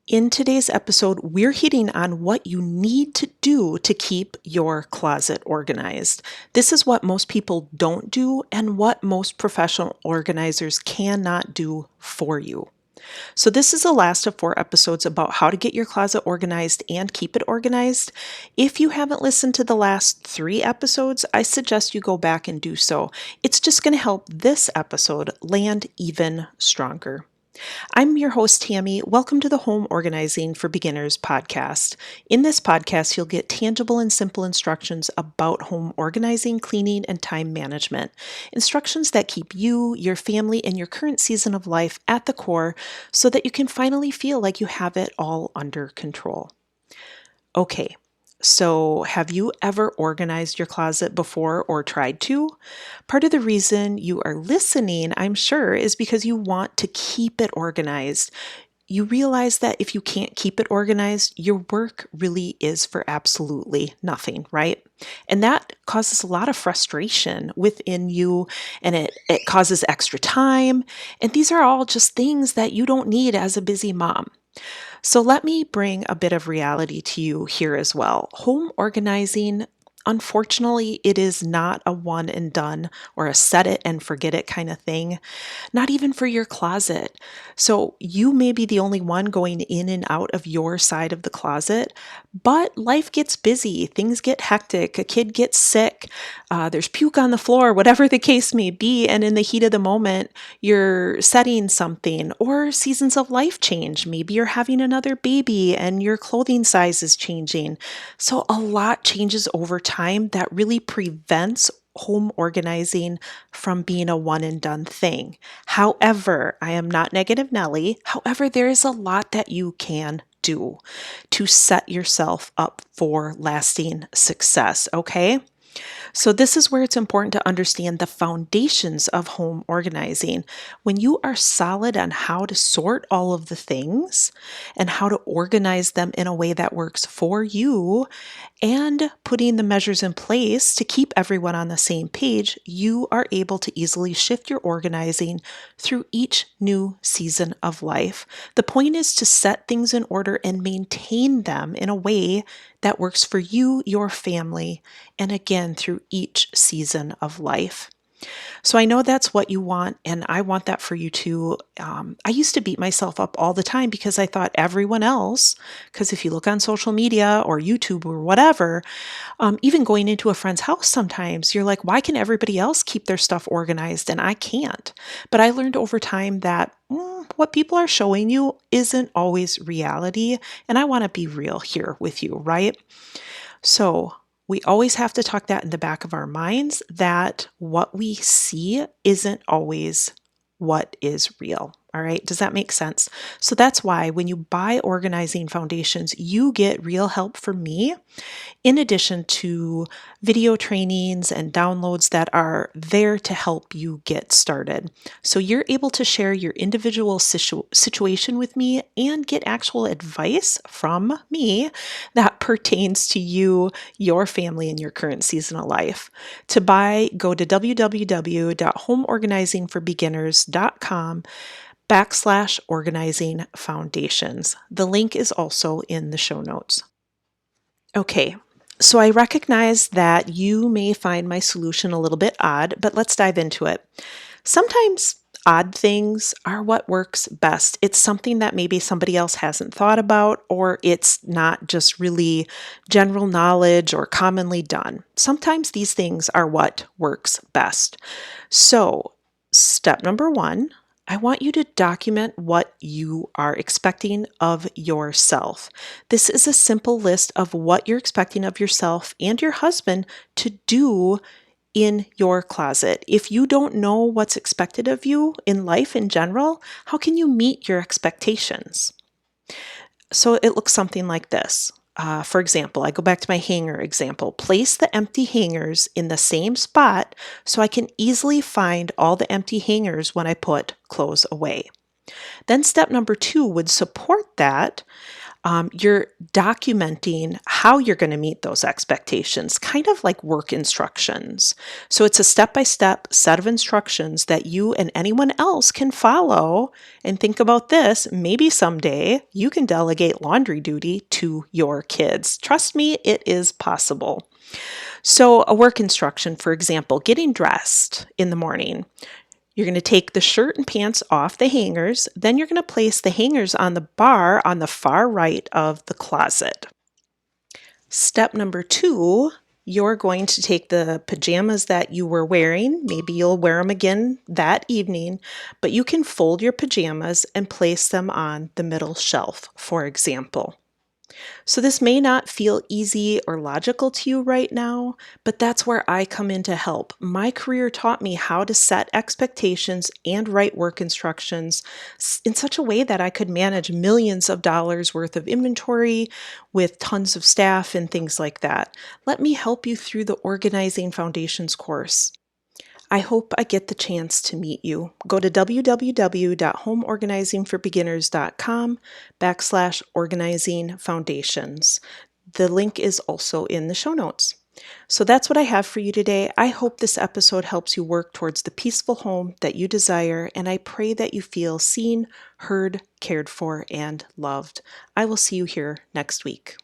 In today's episode, we're hitting on what you need to do to keep your closet organized. This is what most people don't do and what most professional organizers cannot do for you. So, this is the last of 4 episodes about how to get your closet organized and keep it organized. If you haven't listened to the last 3 episodes, I suggest you go back and do so. It's just going to help this episode land even stronger. I'm your host, Tammy. Welcome to the Home Organizing for Beginners podcast. In this podcast, you'll get tangible and simple instructions about home organizing, cleaning, and time management. Instructions that keep you, your family, and your current season of life at the core so that you can finally feel like you have it all under control. Okay. So, have you ever organized your closet before or tried to? Part of the reason you are listening, I'm sure, is because you want to keep it organized. You realize that if you can't keep it organized, your work really is for absolutely nothing, right? And that causes a lot of frustration within you, and it causes extra time. And these are all just things that you don't need as a busy mom. So let me bring a bit of reality to you here as well. Home organizing, unfortunately, it is not a one and done or a set it and forget it kind of thing, not even for your closet. So you may be the only one going in and out of your side of the closet, but life gets busy, things get hectic, a kid gets sick, there's puke on the floor, whatever the case may be, and in the heat of the moment, you're setting something, or seasons of life change. Maybe you're having another baby and your clothing size is changing. So a lot changes over time that really prevents home organizing from being a one and done thing. However, I am not Negative Nelly. However, there is a lot that you can do to set yourself up for lasting success, okay? So, this is where it's important to understand the foundations of home organizing. When you are solid on how to sort all of the things and how to organize them in a way that works for you, and putting the measures in place to keep everyone on the same page, you are able to easily shift your organizing through each new season of life. The point is to set things in order and maintain them in a way that works for you, your family, and again through each season of life. So I know that's what you want, and I want that for you too. I used to beat myself up all the time because I thought everyone else, because if you look on social media or YouTube or whatever, even going into a friend's house sometimes, you're like, why can everybody else keep their stuff organized and I can't? But I learned over time that what people are showing you isn't always reality, and I want to be real here with you, right? So we always have to tuck that in the back of our minds that what we see isn't always what is real. All right. Does that make sense? So that's why when you buy organizing foundations, you get real help from me, in addition to video trainings and downloads that are there to help you get started. So you're able to share your individual situation with me and get actual advice from me that pertains to you, your family, and your current season of life. To buy, go to www.homeorganizingforbeginners.com/organizing foundations. The link is also in the show notes. Okay, so I recognize that you may find my solution a little bit odd, but let's dive into it. Sometimes odd things are what works best. It's something that maybe somebody else hasn't thought about, or it's not just really general knowledge or commonly done. Sometimes these things are what works best. So, step number 1, I want you to document what you are expecting of yourself. This is a simple list of what you're expecting of yourself and your husband to do in your closet. If you don't know what's expected of you in life in general, how can you meet your expectations? So it looks something like this. For example, I go back to my hanger example. Place the empty hangers in the same spot so I can easily find all the empty hangers when I put clothes away. Then step number 2 would support that. You're documenting how you're going to meet those expectations, kind of like work instructions. So it's a step-by-step set of instructions that you and anyone else can follow. And think about this, maybe someday you can delegate laundry duty to your kids. Trust me, it is possible. So a work instruction, for example, getting dressed in the morning. You're going to take the shirt and pants off the hangers, then you're going to place the hangers on the bar on the far right of the closet. Step number 2, you're going to take the pajamas that you were wearing, maybe you'll wear them again that evening, but you can fold your pajamas and place them on the middle shelf, for example. So this may not feel easy or logical to you right now, but that's where I come in to help. My career taught me how to set expectations and write work instructions in such a way that I could manage millions of dollars worth of inventory with tons of staff and things like that. Let me help you through the Organizing Foundations course. I hope I get the chance to meet you. Go to www.homeorganizingforbeginners.com/organizing foundations. The link is also in the show notes. So that's what I have for you today. I hope this episode helps you work towards the peaceful home that you desire, and I pray that you feel seen, heard, cared for, and loved. I will see you here next week.